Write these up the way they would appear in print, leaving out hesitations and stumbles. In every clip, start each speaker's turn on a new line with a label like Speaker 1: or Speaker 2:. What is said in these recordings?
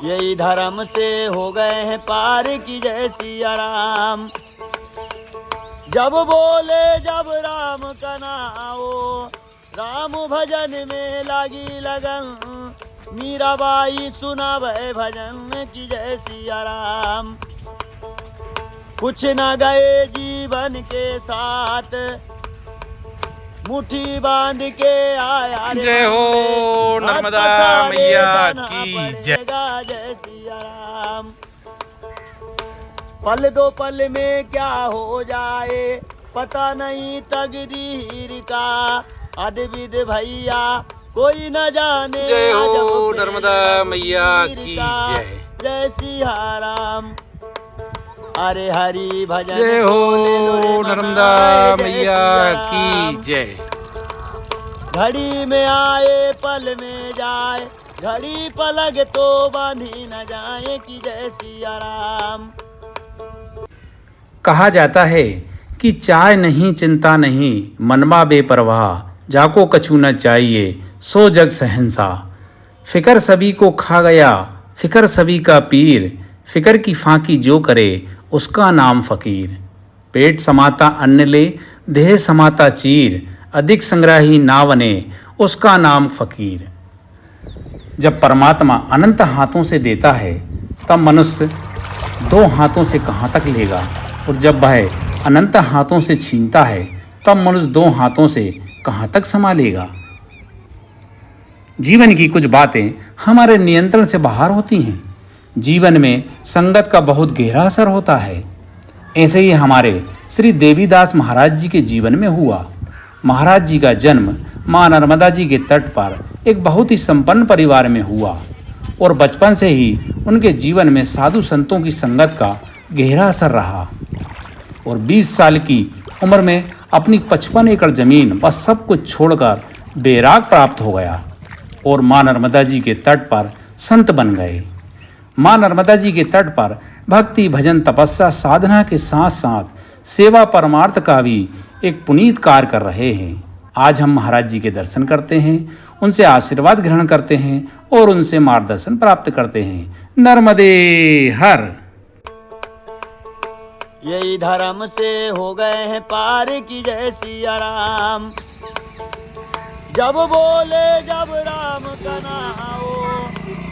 Speaker 1: यही धर्म से हो गए हैं पार की जय सिया राम। जब बोले जब राम का नाओ, राम भजन में लागी लगन, मीराबाई सुना भय भजन की जय सिया राम। कुछ न गए जीवन के साथ, मुट्ठी बांध के आया रे
Speaker 2: जय हो नर्मदा मैया की जय।
Speaker 1: जय सिया राम। पल दो पल में क्या हो जाए पता नहीं तकदीर का, अद्विद भैया कोई न जाने।
Speaker 2: जय हो नर्मदा मैया की जय।
Speaker 1: जय सिया राम। अरे हरि भजन
Speaker 2: जय हो नर्मदा मैया की जय।
Speaker 1: घड़ी में आए पल में जाए, घड़ी पलक तो बांधी न जाए कि जय सिया राम।
Speaker 3: कहा जाता है कि चाय नहीं चिंता नहीं, मनवा बेपरवाह, जाको कछु न चाहिए सो जग शहंशाह। फिकर सभी को खा गया, फिकर सभी का पीर, फिकर की फांकी जो करे उसका नाम फकीर। पेट समाता अन्न ले, देह समाता चीर, अधिक संग्राही ना बने उसका नाम फकीर। जब परमात्मा अनंत हाथों से देता है तब मनुष्य दो हाथों से कहाँ तक लेगा, और जब वह अनंत हाथों से छीनता है तब मनुष्य दो हाथों से कहाँ तक संभालेगा। जीवन की कुछ बातें हमारे नियंत्रण से बाहर होती हैं। जीवन में संगत का बहुत गहरा असर होता है। ऐसे ही हमारे श्री देवीदास महाराज जी के जीवन में हुआ। महाराज जी का जन्म माँ नर्मदा जी के तट पर एक बहुत ही संपन्न परिवार में हुआ, और बचपन से ही उनके जीवन में साधु संतों की संगत का गहरा असर रहा। और 20 साल की उम्र में अपनी 55 एकड़ जमीन बस सब कुछ छोड़कर बैराग प्राप्त हो गया और माँ नर्मदा जी के तट पर संत बन गए। माँ नर्मदा जी के तट पर भक्ति भजन तपस्या साधना के साथ साथ सेवा परमार्थ का भी एक पुनीत कार्य कर रहे हैं। आज हम महाराज जी के दर्शन करते हैं, उनसे आशीर्वाद ग्रहण करते हैं और उनसे मार्गदर्शन प्राप्त करते हैं। नर्मदे हर।
Speaker 1: यही धर्म से हो गए हैं पार की जय सिया राम। जब बोले जब राम का नाओ,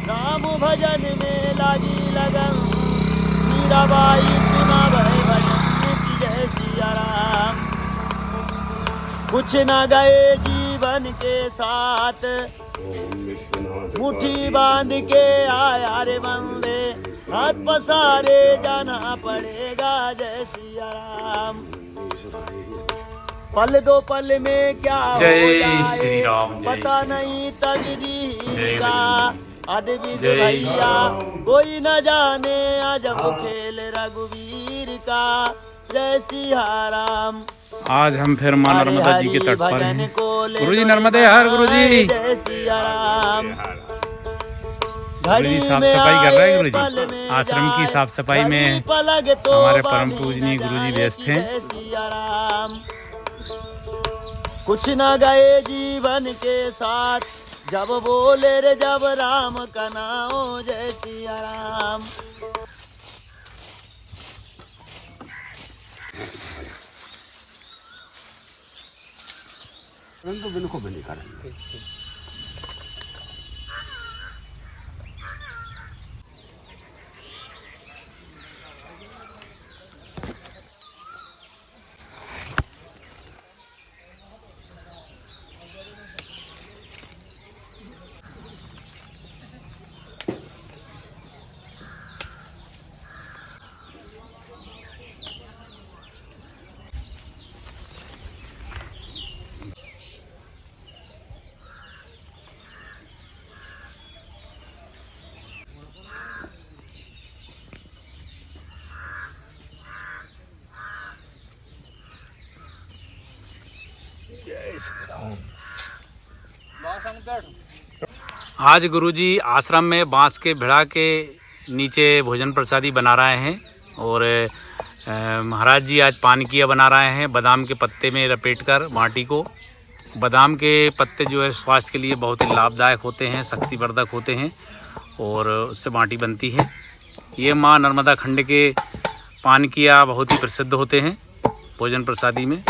Speaker 1: राम भजन में लागी लगन, मीराबाई सुना भय भजन की जय सिया राम। कुछ न गए जीवन के साथ, मुट्ठी बांध के आया रे बंदे, हाथ पसारे जाना पड़ेगा जय सिया राम। पल दो पल में क्या हो जाए पता नहीं तकदीर का, अद्विद भैया कोई न जाने अजब खेल रघुवीर का। जय सिया राम।
Speaker 3: आज हम फिर माँ नर्मदा जी के तट पर हैं। गुरुजी नर्मदे हर। गुरुजी
Speaker 1: जय सिया राम।
Speaker 3: गुरुजी साफ सफाई कर रहे हैं। गुरुजी आश्रम की साफ सफाई में हमारे परम पूजनीय गुरुजी व्यस्त हैं।
Speaker 1: कुछ न गए जीवन के साथ, जब बोले रे जब राम का नाम जय सिया राम।
Speaker 4: बिनको भी नहीं करेंगे।
Speaker 3: आज गुरुजी आश्रम में बांस के भिड़ा के नीचे भोजन प्रसादी बना रहे हैं, और महाराज जी आज पानकिया बना रहे हैं बादाम के पत्ते में लपेटकर माटी को,
Speaker 2: बादाम के पत्ते जो है स्वास्थ्य के लिए बहुत ही लाभदायक होते हैं, शक्तिवर्धक होते हैं और उससे बाटी बनती है। ये माँ नर्मदा खंड के पानकिया बहुत ही प्रसिद्ध होते हैं भोजन प्रसादी में।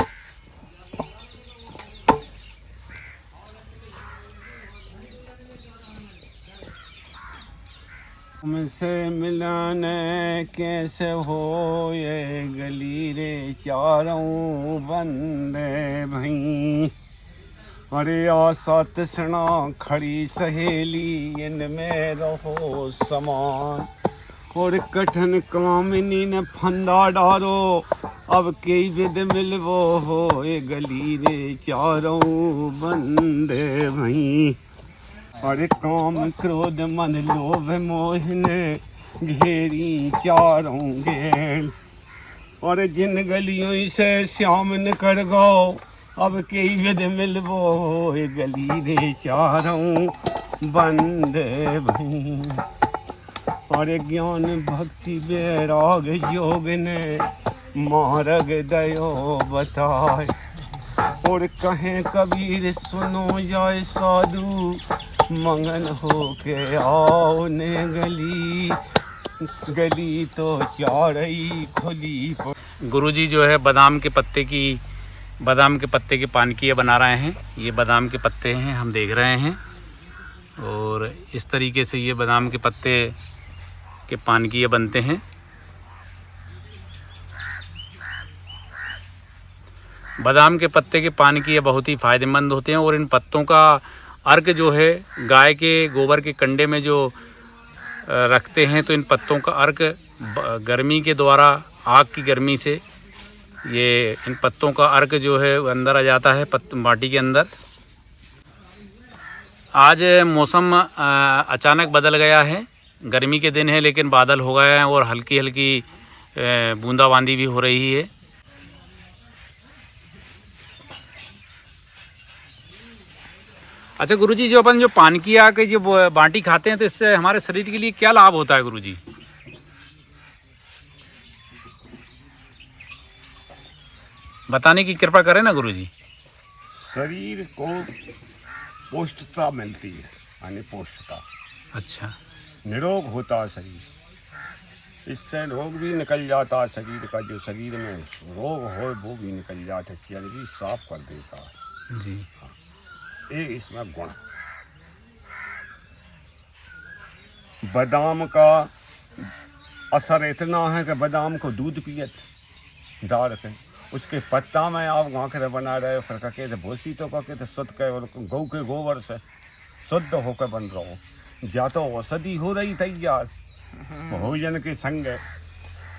Speaker 4: तुमसे मिलन कैसे हो ये गली रे चारों बंदे भई। अरे आशा तृष्णा खड़ी सहेली इनमें रहो समान। और कठिन कामिनी ने फंदा डारो अब कई विद मिलवो हो ये गली रे चारों बंदे भई। अरे काम क्रोध मन लोभ मोह ने घेरी चारों गेल। और जिन गलियों से श्याम न कर गो अब कई विध मिलवो ये गली रे चारों बंदे भई। और ज्ञान भक्ति वैराग योग ने मार्ग दयो बताए। और कहें कबीर सुनो जाए साधु मंगन हो के आओ ने गली। गली तो चारई खुली।
Speaker 2: गुरुजी जो है बादाम के पत्ते के पानकिया बना रहे हैं। ये बादाम के पत्ते हैं, हम देख रहे हैं। और इस तरीके से ये बादाम के पत्ते के पानकिया बनते हैं। बादाम के पत्ते के पानकिया बहुत ही फ़ायदेमंद होते हैं और इन पत्तों का अर्क जो है गाय के गोबर के कंडे में जो रखते हैं तो इन पत्तों का अर्क गर्मी के द्वारा, आग की गर्मी से ये इन पत्तों का अर्क जो है अंदर आ जाता है माटी के अंदर। आज मौसम अचानक बदल गया है, गर्मी के दिन है लेकिन बादल हो गए हैं और हल्की हल्की बूंदाबांदी भी हो रही है। अच्छा गुरुजी, जो अपन जो पानकिया के जो बाटी खाते हैं तो इससे हमारे शरीर के लिए क्या लाभ होता है गुरुजी? बताने की कृपा करें ना गुरुजी।
Speaker 4: शरीर को पौष्टिकता मिलती है, यानी पौष्टिकता।
Speaker 2: अच्छा।
Speaker 4: निरोग होता है शरीर, इससे रोग भी निकल जाता है शरीर का। जो शरीर में रोग हो वो भी निकल जाता है, चर्बी साफ कर देता है
Speaker 2: जी।
Speaker 4: एक इसमें गुण। बादाम का असर इतना है कि बादाम को दूध पियत डाल के उसके पत्ता में आप गाँखरे बना रहे हो, फिर कहे तो भूसी तो कहे तो शुद्ध के और गौ के गोबर से शुद्ध होकर बन रहा हो। या तो औषधि हो रही तैयार भोजन के संग,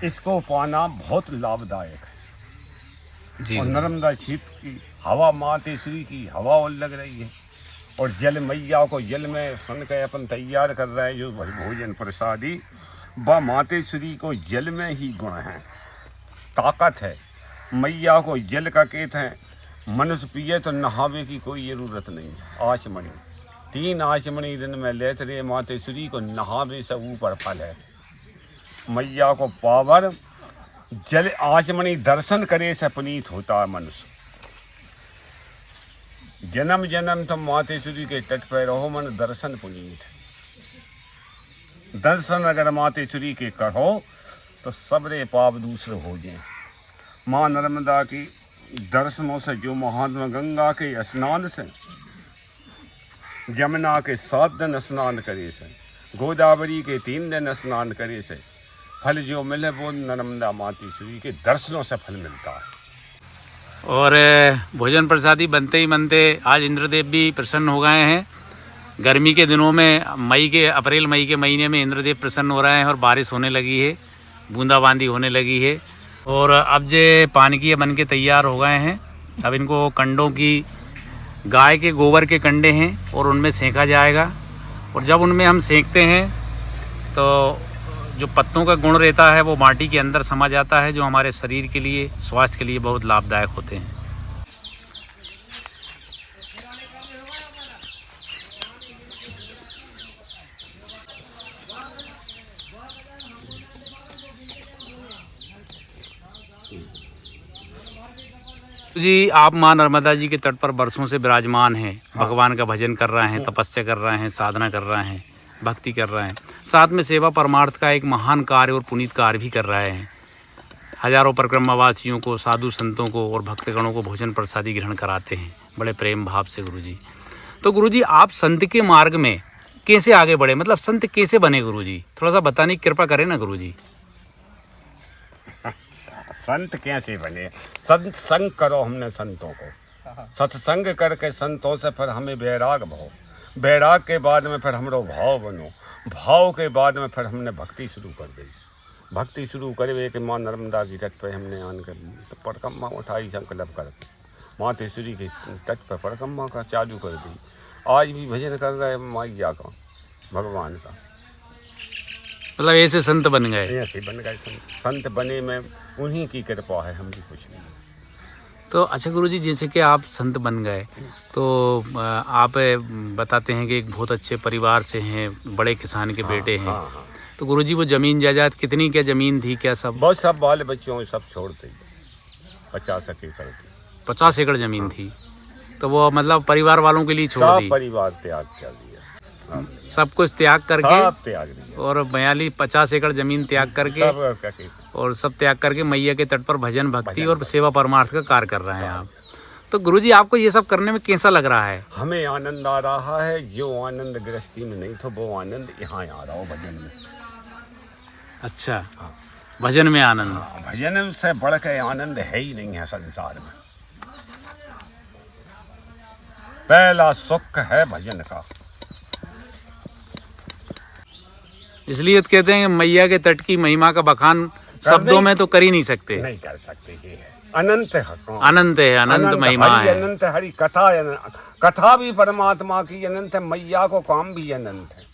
Speaker 4: इसको पाना बहुत लाभदायक है
Speaker 2: जी।
Speaker 4: और नर्मदा क्षेत्र की हवा मातेश्वरी की हवा और लग रही है। और जल मैया को जल में सुन के अपन तैयार कर रहे हैं जो भोजन प्रसादी, व मातेश्वरी को जल में ही गुण है, ताकत है। मैया को जल का कहते हैं। मनुष्य पिए तो नहावे की कोई ज़रूरत नहीं है। आचमनी 3 आचमनी दिन में लेते रहे मातेश्वरी को नहावे से ऊपर फल है। मैया को पावर जल आचमनी दर्शन करे से पुनीत होता है मनुष्य। जन्म जन्म तुम मातेश्वरी के तट पर रहो, मन दर्शन पुनीत। दर्शन अगर मातेश्वरी के करो तो सबरे पाप दूसरे हो जाए। माँ नर्मदा की दर्शनों से जो महात्मा गंगा के स्नान से, जमुना के 7 दिन स्नान करे से, गोदावरी के 3 दिन स्नान करे से फल जो मिले वो नर्मदा मातेश्वरी के दर्शनों से फल मिलता है।
Speaker 2: और भोजन प्रसादी बनते ही बनते आज इंद्रदेव भी प्रसन्न हो गए हैं। गर्मी के दिनों में अप्रैल मई के महीने में इंद्रदेव प्रसन्न हो रहे हैं और बारिश होने लगी है, बूंदाबांदी होने लगी है। और अब जे पानकिया बन के तैयार हो गए हैं। अब इनको कंडों की, गाय के गोबर के कंडे हैं और उनमें सेंका जाएगा। और जब उनमें हम सेंकते हैं तो जो पत्तों का गुण रहता है वो माटी के अंदर समा जाता है, जो हमारे शरीर के लिए, स्वास्थ्य के लिए बहुत लाभदायक होते हैं। जी आप माँ नर्मदा जी के तट पर बरसों से विराजमान हैं, भगवान का भजन कर रहे हैं, तपस्या कर रहे हैं, साधना कर रहे हैं, भक्ति कर रहे हैं, साथ में सेवा परमार्थ का एक महान कार्य और पुनीत कार्य भी कर रहे हैं। हजारों परिक्रमावासियों को, साधु संतों को और भक्तगणों को भोजन प्रसादी ग्रहण कराते हैं बड़े प्रेम भाव से गुरुजी। तो गुरुजी आप संत के मार्ग में कैसे आगे बढ़े, मतलब संत कैसे बने गुरुजी, थोड़ा सा बताने की कृपा करें ना गुरुजी।
Speaker 4: संत कैसे बने? संत संग करो हमने संतों को, सत्संग करके संतों से फिर हमें वैराग भाव, वैराग के बाद में फिर हमरो भाव बनो, भाव के बाद में फिर हमने भक्ति शुरू कर दी। भक्ति शुरू करे कि माँ नर्मदा की तट पे हमने आन कर तो परिक्रमा उठाई संकल्प कर मातेश्वरी के तट पर परिक्रमा का चालू कर दी। आज भी भजन कर रहे मैया का, भगवान का।
Speaker 2: मतलब ऐसे संत बन गए?
Speaker 4: ऐसे बन गए संत। संत बने में उन्हीं की कृपा है, हम भी कुछ नहीं।
Speaker 2: तो अच्छा गुरुजी, जैसे कि आप संत बन गए तो आप बताते हैं कि एक बहुत अच्छे परिवार से हैं, बड़े किसान के बेटे हैं।
Speaker 4: हाँ।
Speaker 2: तो गुरुजी वो जमीन जायदाद कितनी, क्या जमीन थी, क्या सब?
Speaker 4: बहुत सब बाल बच्चों सब छोड़ दी, 50 एकड़ की।
Speaker 2: 50 एकड़ जमीन थी, तो वो मतलब परिवार वालों के लिए छोड़ दी?
Speaker 4: परिवार त्याग कर दिया,
Speaker 2: सब कुछ त्याग करके,
Speaker 4: सब त्याग दिया।
Speaker 2: और 50 एकड़ जमीन त्याग करके और सब त्याग करके मैया के तट पर भजन भक्ति और सेवा परमार्थ का कार्य कर रहे हैं आप। तो गुरुजी आपको ये सब करने में कैसा लग रहा है?
Speaker 4: हमें आनंद आ रहा है, जो आनंद गृहस्थी में नहीं था वो आनंद यहाँ आ रहा हो भजन में।
Speaker 2: अच्छा, भजन में आनंद?
Speaker 4: भजन से बढ़ के आनंद है ही नहीं है संसार में। पहला सुख है भजन का।
Speaker 2: इसलिए तो कहते हैं मैया के तट की महिमा का बखान शब्दों में तो कर ही नहीं सकते।
Speaker 4: नहीं कर सकते, ये है अनंत है,
Speaker 2: अनंत है, अनंत महिमा है,
Speaker 4: अनंत हरि कथा, कथा भी परमात्मा की अनंत है, मैया को काम भी अनंत है।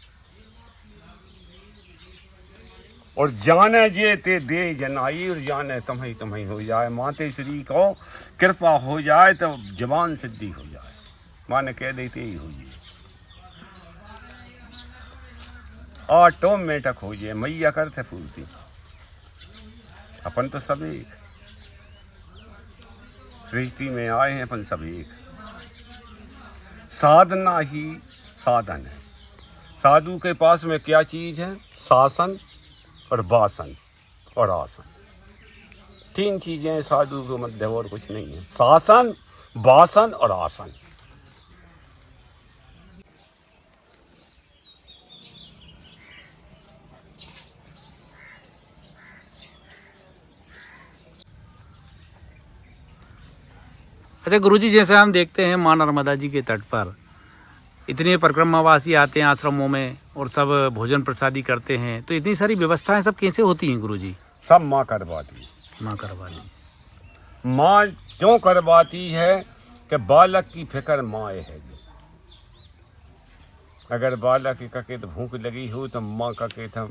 Speaker 4: और जाने जे ते दे जनाई, और जाने तुम्हें तुम्हें हो जाए। मातेश्वरी को कृपा हो जाए तो जवान सिद्धि हो जाए, माँ ने कह देते ही हो जाए, ऑटोमेटिक हो जाए। मैया करते फूलती, अपन तो सब एक सृष्टि में आए हैं, अपन सब एक। साधना ही साधन है। साधु के पास में क्या चीज है? शासन और वासन और आसन, 3 चीजें हैं साधु के मध्य, और कुछ नहीं है। शासन, वासन और आसन।
Speaker 2: अच्छा गुरुजी, जैसे हम देखते हैं माँ नर्मदा जी के तट पर इतने परिक्रमावासी आते हैं आश्रमों में और सब भोजन प्रसादी करते हैं, तो इतनी सारी व्यवस्थाएं सब कैसे होती हैं गुरुजी?
Speaker 4: सब माँ करवाती है।
Speaker 2: माँ करवाती।
Speaker 4: माँ क्यों करवाती है कि बालक की फिक्र माँ है। अगर बालक की कके तो भूख लगी हो तो माँ कके तो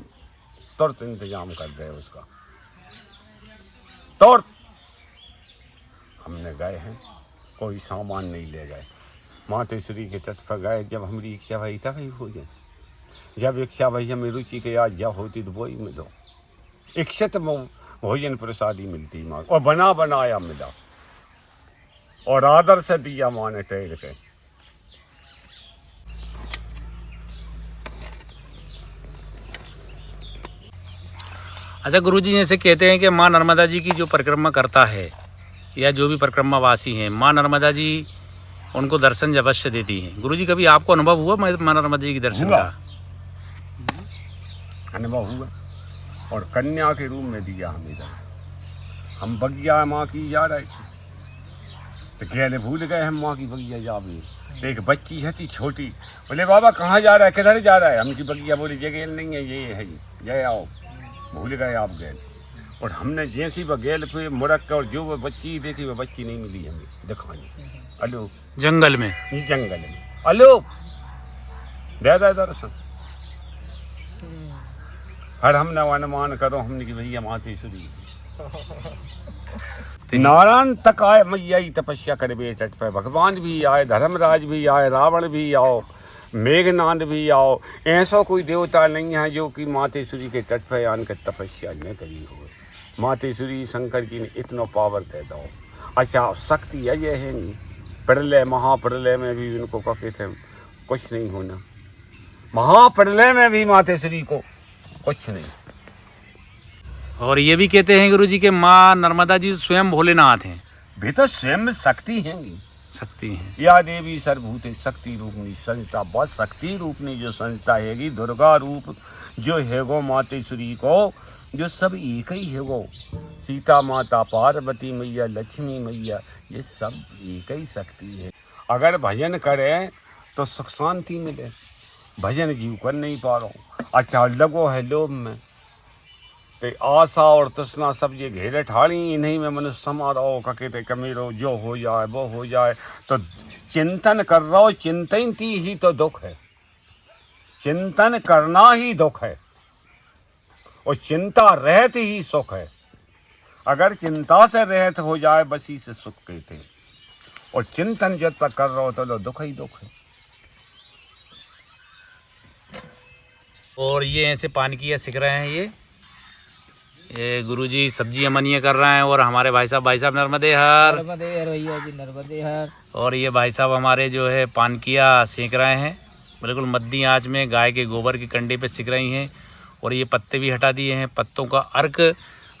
Speaker 4: तुरंत इंतजाम कर दे उसका। तुरंत हमने गए हैं, कोई सामान नहीं ले गए, मातेश्वरी के तट पर गए। जब हमारी इच्छा भई तब ही हो जाए, जब इच्छा भई हमें रुचि के आज जब होती तो वही मिलो। इच्छित भोजन प्रसादी मिलती माँ, और बना बनाया मिला, और आदर से दिया माँ ने टेल के।
Speaker 2: अच्छा गुरुजी, जैसे कहते हैं कि माँ नर्मदा जी की जो परिक्रमा करता है या जो भी परिक्रमावासी हैं, माँ नर्मदा जी उनको दर्शन अवश्य देती हैं। गुरुजी, कभी आपको अनुभव हुआ माँ नर्मदा जी की दर्शन का?
Speaker 4: अनुभव हुआ, और कन्या के रूप में दिया हमें दर्शन। हम बगिया माँ की जा रहे थे तो गहले भूल गए हम माँ की बगिया जावे। एक बच्ची है थी छोटी, बोले बाबा कहाँ जा रहा है, किधर जा रहा है? हमकी बगिया बोली जगह नहीं है, ये है जी, जय आओ। भूल गए आप गैल, और हमने जैसी बगैल पे मुड़क कर, और जो वो बच्ची देखी वो बच्ची नहीं मिली हमें दिखाने। अलो
Speaker 2: जंगल में,
Speaker 4: जंगल में अलो दे दर्शन। हर हमने अनुमान करो हमने कि भैया मातेश्वरी नारायण तक आए, मैया ही तपस्या करे बे तट पर। भगवान भी आए, धर्मराज भी आए, रावण भी आओ, मेघनाद भी आओ। ऐसा कोई देवता नहीं है जो कि मातेश्वरी के तट पर आन कर तपस्या न करी हो। मातेश्वरी शंकर जी ने इतना पावर दे दो, अच्छा शक्ति अजय है नहीं, प्रलय महाप्रलय में भी इनको कहते थे कुछ नहीं होना, महाप्रलय में भी माते श्री को कुछ नहीं।
Speaker 2: और ये भी कहते हैं गुरुजी के माँ नर्मदा जी स्वयं भोलेनाथ हैं,
Speaker 4: भी तो स्वयं शक्ति है नहीं,
Speaker 2: शक्ति हैं।
Speaker 4: या देवी सर्वभूते शक्ति रूपनी संहिता, बस शक्ति रूपनी जो संहिता हैगी, दुर्गा रूप जो है गो मातेश्वरी को, जो सब एक ही है वो, सीता माता, पार्वती मैया, लक्ष्मी मैया, ये सब एक ही शक्ति है। अगर भजन करें तो सुख शांति मिले, भजन जीव कर नहीं पा रहा हूँ। अच्छा लगो है लोभ में, ते आशा और तृष्णा सब ये घेरे ठाड़ी, इन्हीं में मनुष्य समा रहो, कहते कमीरो जो हो जाए वो हो जाए, तो चिंतन कर रहा हो, चिंतनती ही तो दुख है, चिंतन करना ही दुख है, और चिंता रहत ही सुख है। अगर चिंता से रहत हो जाए बस ही से सुख कहते, और चिंतन जब तक कर रहा हो तो दुख ही दुख है।
Speaker 2: और ये ऐसे पानकिया सीख रहे हैं, ये गुरुजी सब्जी अमनिया कर रहे हैं, और हमारे भाई साहब नर्मदे हर,
Speaker 5: नर्मदे हर भैया जी, नर्मदे हर।
Speaker 2: और ये भाई साहब हमारे जो है पानकिया सेक रहे हैं, बिल्कुल मद्दी आंच में गाय के गोबर के कंडे पे सेक रही हैं। और ये पत्ते भी हटा दिए हैं, पत्तों का अर्क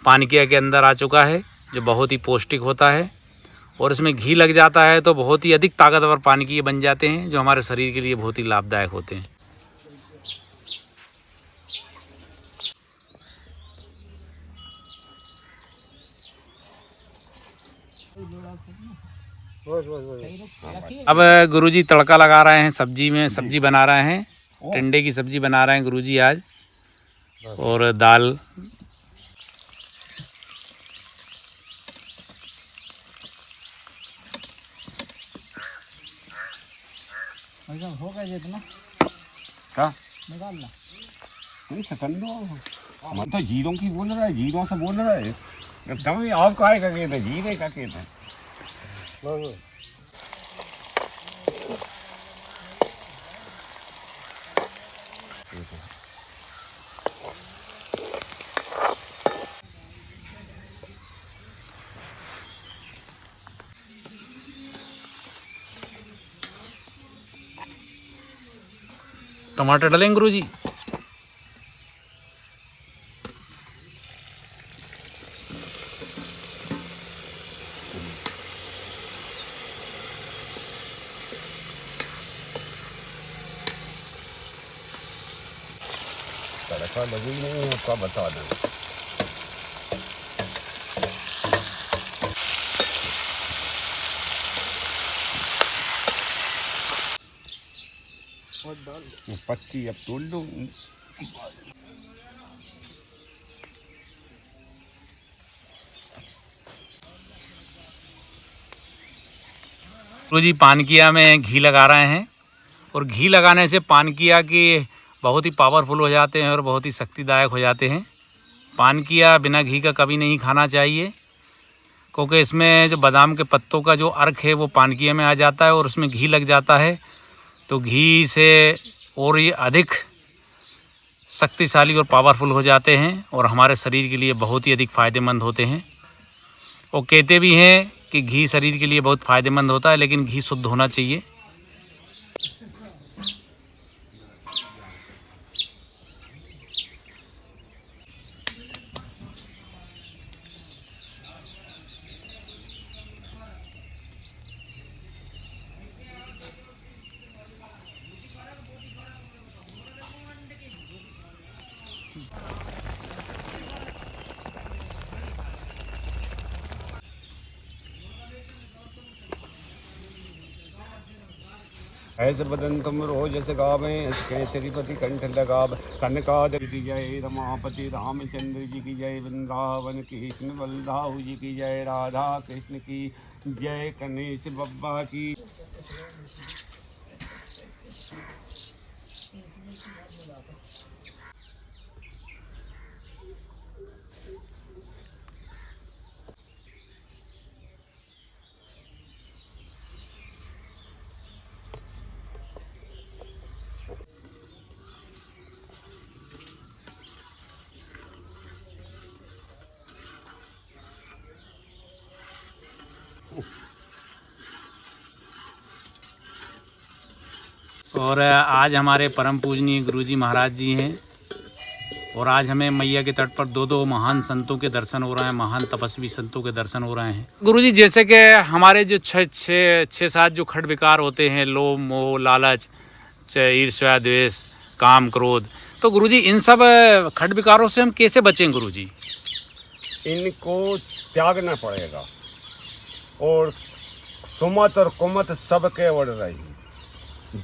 Speaker 2: पानकिया के अंदर आ चुका है, जो बहुत ही पौष्टिक होता है, और इसमें घी लग जाता है तो बहुत ही अधिक ताकतवर पानकिए बन जाते हैं, जो हमारे शरीर के लिए बहुत ही लाभदायक होते हैं। अब गुरुजी तड़का लगा रहे हैं सब्जी में, सब्जी बना रहे हैं, टिंडे की सब्जी बना रहे हैं गुरुजी आज, और दाल।
Speaker 5: हो गया जितना
Speaker 4: क्या
Speaker 5: निकालना
Speaker 4: नहीं सकन दो, मैं तो जीरों की बोल रहा है, जीरों से बोल रहा है, तभी आप काहे का कहते, जीरे का कहते।
Speaker 2: टमाटर डालेंगे गुरुजी।
Speaker 4: तड़का लगी नहीं है, आपका बता दें। पत्ती अब तोड़ लो।
Speaker 2: गुरुजी पानकिया में घी लगा रहे हैं, और घी लगाने से पानकिया की बहुत ही पावरफुल हो जाते हैं और बहुत ही शक्तिदायक हो जाते हैं। पानकिया बिना घी का कभी नहीं खाना चाहिए, क्योंकि इसमें जो बादाम के पत्तों का जो अर्क है वो पानकिया में आ जाता है, और उसमें घी लग जाता है, तो घी से और ये अधिक शक्तिशाली और पावरफुल हो जाते हैं, और हमारे शरीर के लिए बहुत ही अधिक फ़ायदेमंद होते हैं। वो कहते भी हैं कि घी शरीर के लिए बहुत फ़ायदेमंद होता है, लेकिन घी शुद्ध होना चाहिए।
Speaker 4: ऐसे बदन तुम रो जैसे गावे, इसके श्रीपति कंठ लगाव, कनकाद की जय, रमापति रामचंद्र जी की जय, वृंदावन कृष्ण बलदाऊ जी की जय, राधा कृष्ण की जय, गणेश बब्बा की।
Speaker 2: और आज हमारे परम पूजनीय गुरुजी महाराज जी हैं और आज हमें मैया के तट पर दो महान संतों के दर्शन हो रहे हैं, महान तपस्वी संतों के दर्शन हो रहे हैं। गुरुजी जैसे कि हमारे जो छः सात जो खट विकार होते हैं, लोभ मोह लालच ईर्ष्या द्वेष काम क्रोध, तो गुरुजी इन सब खट विकारों से हम कैसे बचें गुरुजी?
Speaker 4: इनको त्यागना पड़ेगा और सुमत और कुमत सबके ओर रही।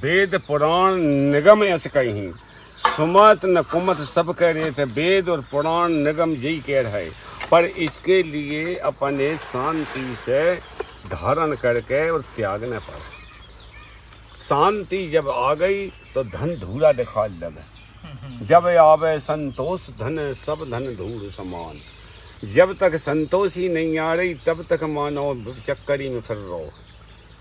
Speaker 4: वेद पुराण निगम यस कहीं, सुमत न कुमत सब कह रहे थे, वेद और पुराण निगम यही कह रहे। पर इसके लिए अपने शांति से धारण करके और त्यागना पड़े। शांति जब आ गई तो धन धूरा दिखा लगे। जब आवे संतोष धन सब धन धूल समान। जब तक संतोष ही नहीं आ रही तब तक मानो चक्करी में फिर रहो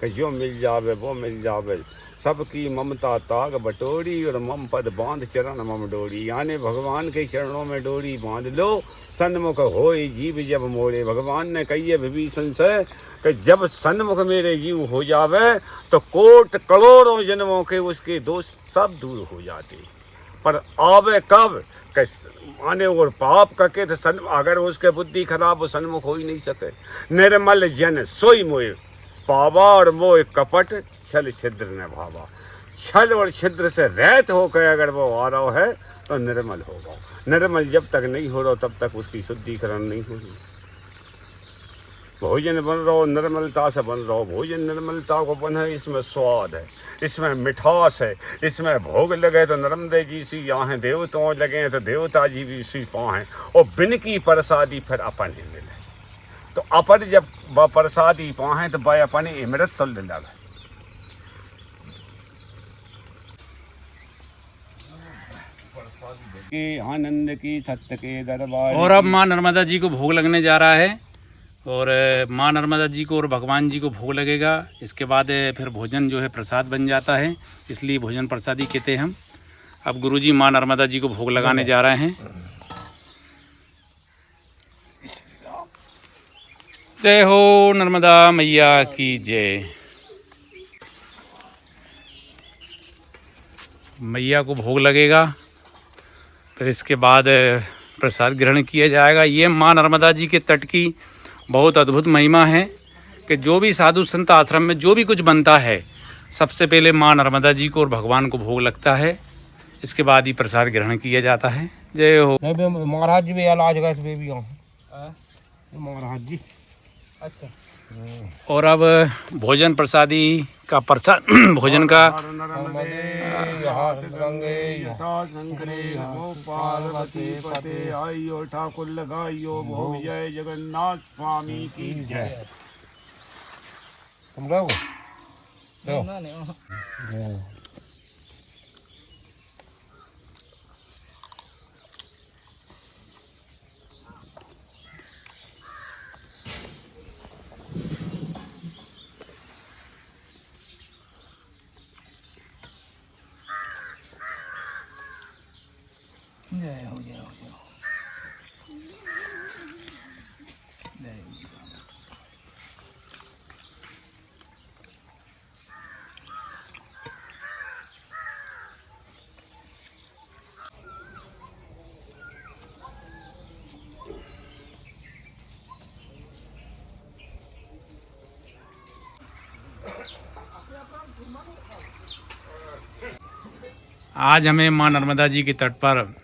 Speaker 4: कि जो मिल जावे वो मिल जावे। सबकी ममता ताग बटोरी और मम पद बांध चरण मम डोरी। यानी भगवान के चरणों में डोरी बांध लो, सन्मुख होए जीव जब मोरे। भगवान ने कही विभीषण से कि जब सन्मुख मेरे जीव हो जावे तो कोट करोड़ों जन्मों के उसके दोष सब दूर हो जाते। पर आवे कब कि आने और पाप करके तो अगर उसके बुद्धि खराब हो सन्मुख हो ही नहीं सके। निर्मल जन सोई मोए पावा और मोह कपट छल छिद्र न भावा। छल और छिद्र से रहित होकर अगर वो आ रहा है तो निर्मल होगा। निर्मल जब तक नहीं हो रहा तब तक उसकी शुद्धिकरण नहीं हो रही। भोजन बन रहा हो निर्मलता से बन रहा हो। भोजन निर्मलता को बन है, इसमें स्वाद है, इसमें मिठास है, इसमें भोग लगे तो नर्मदे जी सी यहाँ देवताओं लगे तो देवता जी भी सी पाएँ। और बिन की प्रसादी फिर अपन ही मिले। तो अपन जब प्रसादी पाएँ तो भाई अपन इमरत तुल्य लगे। आनंद की सत्य के दरबार।
Speaker 2: और अब माँ नर्मदा जी को भोग लगने जा रहा है और माँ नर्मदा जी को और भगवान जी को भोग लगेगा। इसके बाद फिर भोजन जो है प्रसाद बन जाता है, इसलिए भोजन प्रसादी कहते हैं हम। अब गुरुजी माँ नर्मदा जी को भोग लगाने जा रहे हैं। जय हो नर्मदा मैया की जय। मैया को भोग लगेगा, फिर इसके बाद प्रसाद ग्रहण किया जाएगा। ये माँ नर्मदा जी के तट की बहुत अद्भुत महिमा है कि जो भी साधु संत आश्रम में जो भी कुछ बनता है सबसे पहले माँ नर्मदा जी को और भगवान को भोग लगता है, इसके बाद ही प्रसाद ग्रहण किया जाता है। जय हो।
Speaker 5: महाराज जी भी इलाज गए थे बेबी महाराज जी। अच्छा।
Speaker 2: और अब भोजन प्रसादी का प्रसाद भोजन का
Speaker 4: पार्वती पते आइयो ठाकुर लगाइयो भोग। जय जगन्नाथ स्वामी की जय।
Speaker 5: तुम लोग जय हो जय हो जय हो।
Speaker 2: आज हमें माँ नर्मदा जी के तट पर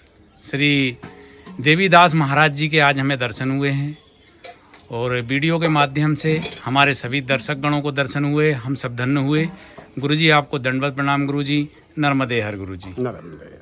Speaker 2: श्री देवीदास महाराज जी के आज हमें दर्शन हुए हैं और वीडियो के माध्यम से हमारे सभी दर्शक गणों को दर्शन हुए। हम सब धन्य हुए। गुरुजी आपको दंडवत प्रणाम। गुरुजी नर्मदे हर। गुरुजी
Speaker 4: नर्मदे।